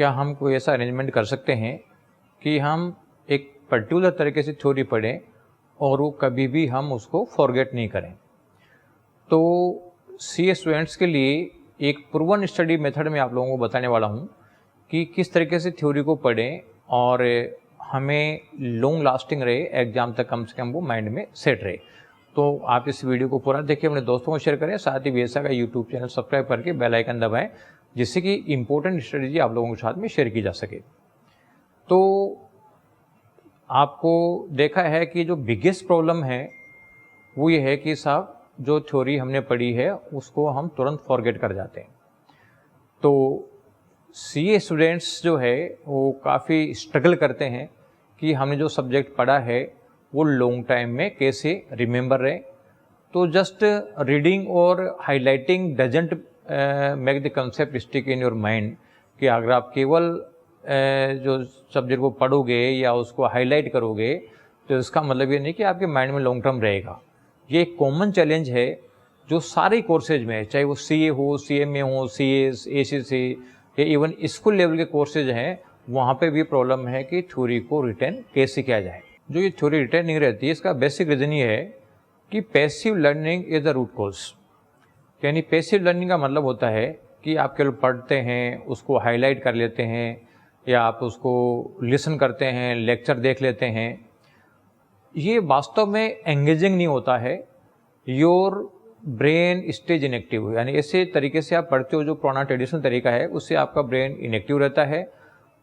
क्या हम कोई ऐसा अरेंजमेंट कर सकते हैं कि हम एक पर्टिकुलर तरीके से थ्योरी पढ़ें और वो कभी भी हम उसको फॉरगेट नहीं करें। तो सीए स्टूडेंट्स के लिए एक प्रूवन स्टडी मेथड में आप लोगों को बताने वाला हूँ कि किस तरीके से थ्योरी को पढ़ें और हमें लॉन्ग लास्टिंग रहे, एग्जाम तक कम से कम वो माइंड में सेट रहे। तो आप इस वीडियो को पूरा देखिए, अपने दोस्तों को शेयर करें, साथ ही VSA का यूट्यूब चैनल सब्सक्राइब करके बेल आइकन दबाएं, जिससे कि इम्पोर्टेंट स्ट्रेटेजी आप लोगों के साथ में शेयर की जा सके। तो आपको देखा है कि जो बिगेस्ट प्रॉब्लम है वो ये है कि साहब जो थ्योरी हमने पढ़ी है उसको हम तुरंत फॉरगेट कर जाते हैं। तो सीए स्टूडेंट्स जो है वो काफ़ी स्ट्रगल करते हैं कि हमने जो सब्जेक्ट पढ़ा है वो लॉन्ग टाइम में कैसे रिमेंबर रहे। तो जस्ट रीडिंग और highlighting doesn't make the concept stick in your mind, कि अगर आप केवल जो सब्जेक्ट को पढ़ोगे या उसको हाईलाइट करोगे तो इसका मतलब ये नहीं कि आपके माइंड में लॉन्ग टर्म रहेगा। ये एक कॉमन चैलेंज है जो सारे कोर्सेज में है, चाहे वो सीए हो, CMA हो, CS, ACC या इवन स्कूल लेवल के कोर्सेज हैं, वहाँ पे भी प्रॉब्लम है कि थ्योरी को रिटेन कैसे किया जाए। जो ये थ्योरी रिटेन नहीं रहती है, इसका बेसिक रीज़न ये है कि passive learning is the root cause. यानी पैसिव लर्निंग का मतलब होता है कि आप केवल पढ़ते हैं, उसको हाईलाइट कर लेते हैं, या आप उसको लिसन करते हैं, लेक्चर देख लेते हैं। ये वास्तव में एंगेजिंग नहीं होता है। योर ब्रेन स्टेज इनएक्टिव, यानी ऐसे तरीके से आप पढ़ते हो जो पुराना ट्रेडिशनल तरीका है, उससे आपका ब्रेन इनएक्टिव रहता है।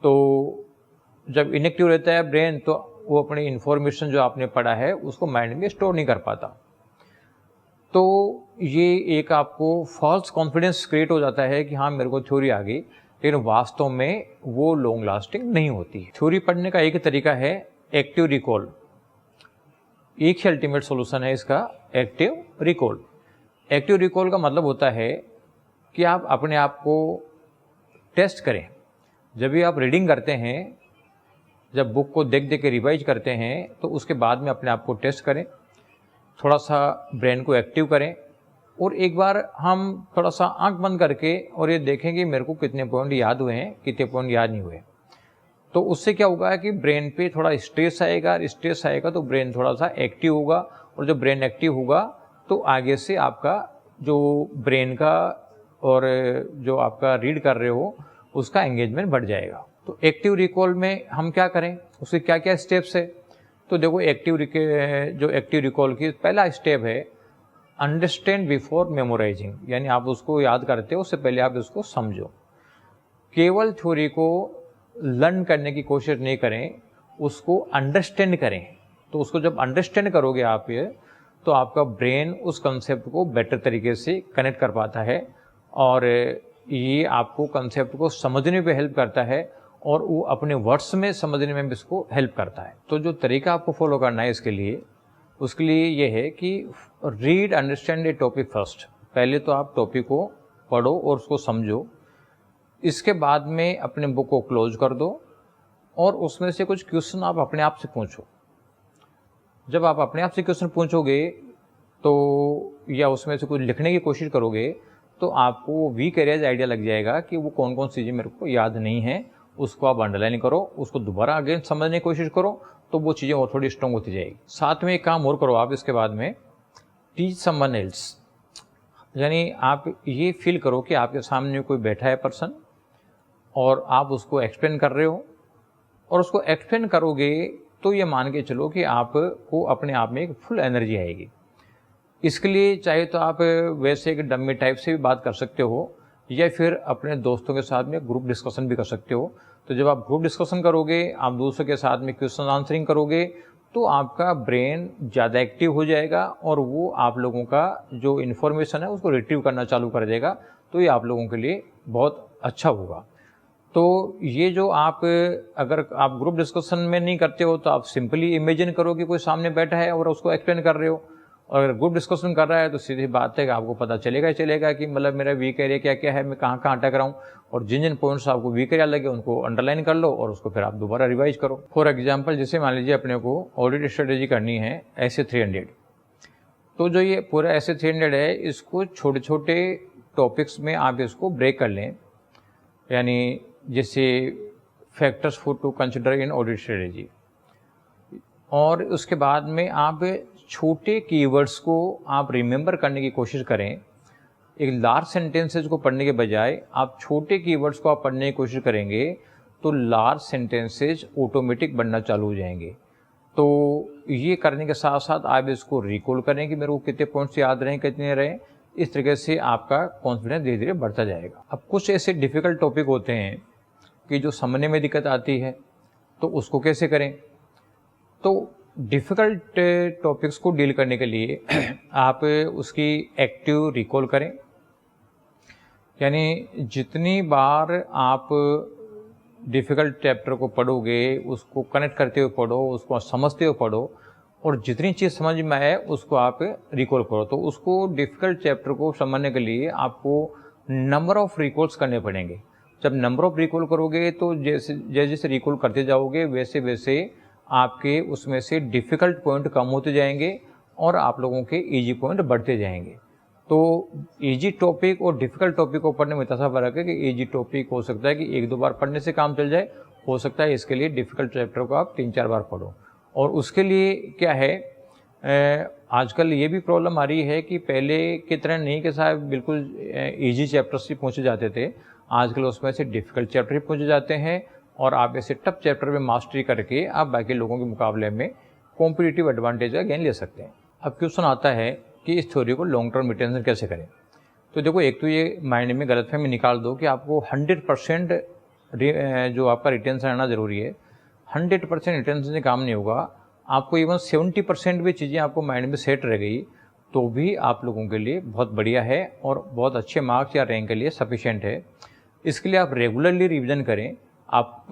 तो जब इनएक्टिव रहता है ब्रेन, तो वो अपनी इन्फॉर्मेशन जो आपने पढ़ा है उसको माइंड में स्टोर नहीं कर पाता। तो ये एक आपको फॉल्स कॉन्फिडेंस क्रिएट हो जाता है कि हाँ मेरे को थ्योरी आ गई, लेकिन वास्तव में वो लॉन्ग लास्टिंग नहीं होती है। थ्योरी पढ़ने का एक ही तरीका है एक्टिव रिकॉल। एक ही अल्टीमेट सॉल्यूशन है इसका, एक्टिव रिकॉल। एक्टिव रिकॉल का मतलब होता है कि आप अपने आप को टेस्ट करें। जब भी आप रीडिंग करते हैं, जब बुक को देख देख के रिवाइज करते हैं, तो उसके बाद में अपने आप को टेस्ट करें, थोड़ा सा ब्रेन को एक्टिव करें और एक बार हम थोड़ा सा आंख बंद करके और ये देखें कि मेरे को कितने पॉइंट याद हुए हैं, कितने पॉइंट याद नहीं हुए। तो उससे क्या होगा कि ब्रेन पे थोड़ा स्ट्रेस आएगा, स्ट्रेस आएगा तो ब्रेन थोड़ा सा एक्टिव होगा, और जब ब्रेन एक्टिव होगा तो आगे से आपका जो ब्रेन का और जो आपका रीड कर रहे हो उसका एंगेजमेंट बढ़ जाएगा। तो एक्टिव रिकॉल में हम क्या करें, उसके क्या क्या स्टेप्स है। तो देखो जो एक्टिव रिकॉल की पहला स्टेप है अंडरस्टैंड बिफोर मेमोराइजिंग, यानी आप उसको याद करते हो उससे पहले आप उसको समझो। केवल थ्योरी को लर्न करने की कोशिश नहीं करें, उसको अंडरस्टैंड करें। तो उसको जब अंडरस्टैंड करोगे आप ये, तो आपका ब्रेन उस कंसेप्ट को बेटर तरीके से कनेक्ट कर पाता है और ये आपको कंसेप्ट को समझने पे हेल्प करता है और वो अपने वर्ड्स में समझने में भी इसको हेल्प करता है। तो जो तरीका आपको फॉलो करना है उसके लिए ये है कि रीड अंडरस्टैंड ए टॉपिक फर्स्ट। पहले तो आप टॉपिक को पढ़ो और उसको समझो। इसके बाद में अपने बुक को क्लोज कर दो और उसमें से कुछ क्वेश्चन आप अपने आप से पूछो। जब आप अपने आप से क्वेश्चन पूछोगे तो या उसमें से कुछ लिखने की कोशिश करोगे, तो आपको वीक एरियाज आइडिया लग जाएगा कि वो कौन कौन सी चीज़ें मेरे को याद नहीं है। उसको आप अंडरलाइन करो, उसको दोबारा अगेन समझने की कोशिश करो, तो वो चीज़ें और थोड़ी स्ट्रॉन्ग होती जाएगी। साथ में एक काम और करो आप इसके बाद में, टीच समवन एल्स। यानी आप ये फील करो कि आपके सामने कोई बैठा है पर्सन और आप उसको एक्सप्लेन कर रहे हो, और उसको एक्सप्लेन करोगे तो ये मान के चलो कि आपको अपने आप में एक फुल एनर्जी आएगी। इसके लिए चाहे तो आप वैसे एक डम्मी टाइप से भी बात कर सकते हो, या फिर अपने दोस्तों के साथ में ग्रुप डिस्कशन भी कर सकते हो। तो जब आप ग्रुप डिस्कशन करोगे, आप दूसरों के साथ में क्वेश्चन आंसरिंग करोगे, तो आपका ब्रेन ज़्यादा एक्टिव हो जाएगा और वो आप लोगों का जो इन्फॉर्मेशन है उसको रिट्रीव करना चालू कर देगा। तो ये आप लोगों के लिए बहुत अच्छा होगा। तो ये जो आप अगर आप ग्रुप डिस्कशन में नहीं करते हो तो आप सिंपली इमेजिन करो कि कोई सामने बैठा है और उसको एक्सप्लेन कर रहे हो, और अगर ग्रुप डिस्कशन कर रहा है तो सीधी बात है कि आपको पता चलेगा ही चलेगा कि मतलब मेरा वीक एरिया क्या क्या है, मैं कहाँ कहाँ अटक रहा हूँ, और जिन जिन पॉइंट्स आपको वीक एरिया लगे उनको अंडरलाइन कर लो और उसको फिर आप दोबारा रिवाइज करो। फॉर एग्जाम्पल, जैसे मान लीजिए अपने को ऑडिट स्ट्रेटेजी करनी है ऐसे 300, तो जो ये पूरा ऐसे 300 है इसको छोटे छोटे टॉपिक्स में आप इसको ब्रेक कर लें। यानी जैसे factors for to consider in audit strategy, और उसके बाद में आप छोटे कीवर्ड्स को आप रिमेंबर करने की कोशिश करें। एक लार्ज सेंटेंसेज को पढ़ने के बजाय आप छोटे कीवर्ड्स को आप पढ़ने की कोशिश करेंगे तो लार्ज सेंटेंसेज ऑटोमेटिक बनना चालू हो जाएंगे। तो ये करने के साथ साथ आप इसको रिकॉल करें कि मेरे को कितने पॉइंट्स याद रहें, कितने रहें। इस तरीके से आपका कॉन्फिडेंस धीरे धीरे बढ़ता जाएगा। अब कुछ ऐसे डिफ़िकल्ट टॉपिक होते हैं कि जो समझने में दिक्कत आती है, तो उसको कैसे करें। तो डिफ़िकल्ट टॉपिक्स को डील करने के लिए आप उसकी एक्टिव रिकॉल करें, यानी जितनी बार आप डिफ़िकल्ट चैप्टर को पढ़ोगे उसको कनेक्ट करते हुए पढ़ो, उसको समझते हुए पढ़ो, और जितनी चीज़ समझ में आए उसको आप रिकॉल करो। तो उसको डिफ़िकल्ट चैप्टर को समझने के लिए आपको नंबर ऑफ़ रिकॉल्स करने पड़ेंगे। जब नंबर ऑफ़ रिकॉल करोगे तो जैसे जैसे रिकॉल करते जाओगे वैसे वैसे आपके उसमें से डिफ़िकल्ट पॉइंट कम होते जाएंगे और आप लोगों के ईजी पॉइंट बढ़ते जाएंगे। तो ईजी टॉपिक और डिफ़िकल्ट टॉपिक को पढ़ने में इतना सा फ़र्क है कि ईजी टॉपिक हो सकता है कि 1-2 बार पढ़ने से काम चल जाए, हो सकता है इसके लिए डिफ़िकल्ट चैप्टर को आप 3-4 बार पढ़ो। और उसके लिए क्या है, आजकल ये भी प्रॉब्लम आ रही है कि पहले की तरह नहीं कि साहब बिल्कुल ईजी चैप्टर्स ही पूछे जाते थे, आजकल उसमें से डिफ़िकल्ट चैप्टर ही पूछे जाते हैं और आप ऐसे टफ चैप्टर में मास्टरी करके आप बाकी लोगों के मुकाबले में कॉम्पिटिटिव एडवांटेज का गेन ले सकते हैं। अब क्वेश्चन आता है कि इस थ्योरी को लॉन्ग टर्म रिटेंशन कैसे करें। तो देखो, एक तो ये माइंड में गलतफहमी निकाल दो कि आपको 100% जो आपका रिटेंशन आना ज़रूरी है। 100% रिटेंशन से काम नहीं होगा। आपको इवन 70% भी चीज़ें आपको माइंड में सेट रह गई तो भी आप लोगों के लिए बहुत बढ़िया है और बहुत अच्छे मार्क्स या रैंक के लिए सफिशिएंट है। इसके लिए आप रेगुलरली रिवीजन करें। आप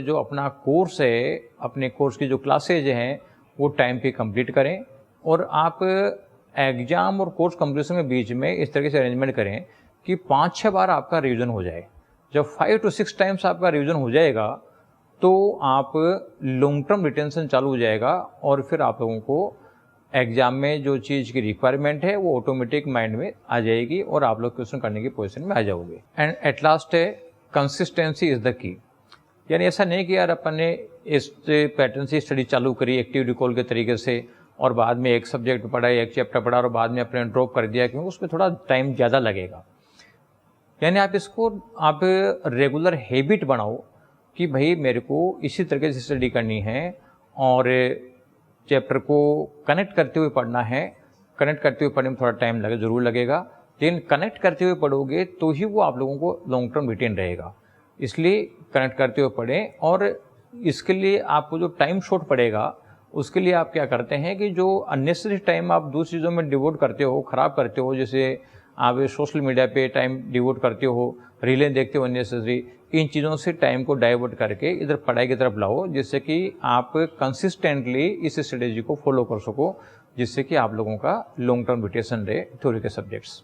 जो अपना कोर्स है, अपने कोर्स की जो क्लासेज हैं वो टाइम पे कंप्लीट करें, और आप एग्ज़ाम और कोर्स कंप्लीशन के बीच में इस तरीके से अरेंजमेंट करें कि 5-6 बार आपका रिवीजन हो जाए। जब 5 to 6 टाइम्स आपका रिवीजन हो जाएगा तो आप लॉन्ग टर्म रिटेंशन चालू हो जाएगा और फिर आप लोगों को एग्ज़ाम में जो चीज़ की रिक्वायरमेंट है वो ऑटोमेटिक माइंड में आ जाएगी और आप लोग क्वेश्चन करने की पोजीशन में आ जाओगे। एंड एट लास्ट है, कंसिस्टेंसी इज़ द की। यानी ऐसा नहीं कि यार अपन ने इस पैटर्न से स्टडी चालू करी एक्टिव रिकॉल के तरीके से और बाद में एक सब्जेक्ट पढ़ा, एक चैप्टर पढ़ा और बाद में अपने ड्रॉप कर दिया, क्योंकि उसमें थोड़ा टाइम ज़्यादा लगेगा। यानी आप इसको आप रेगुलर हैबिट बनाओ कि भाई मेरे को इसी तरीके से स्टडी करनी है और चैप्टर को कनेक्ट करते हुए पढ़ना है। कनेक्ट करते हुए पढ़ने में थोड़ा टाइम ज़रूर लगेगा, लेकिन कनेक्ट करते हुए पढ़ोगे तो ही वो आप लोगों को लॉन्ग टर्म रिटेन रहेगा। इसलिए कनेक्ट करते हुए पढ़ें, और इसके लिए आपको जो टाइम शॉर्ट पड़ेगा उसके लिए आप क्या करते हैं कि जो अननेसेसरी टाइम आप दूसरी चीज़ों में डिवोट करते हो, ख़राब करते हो, जैसे आप सोशल मीडिया पे टाइम डिवोट करते हो, रीलें देखते हो अननेसेसरी, इन चीज़ों से टाइम को डाइवर्ट करके इधर पढ़ाई की तरफ लाओ, जिससे कि आप कंसिस्टेंटली इस स्ट्रेटेजी को फॉलो कर सको, जिससे कि आप लोगों का लॉन्ग टर्म रिटेंशन रहे थ्योरी के सब्जेक्ट्स।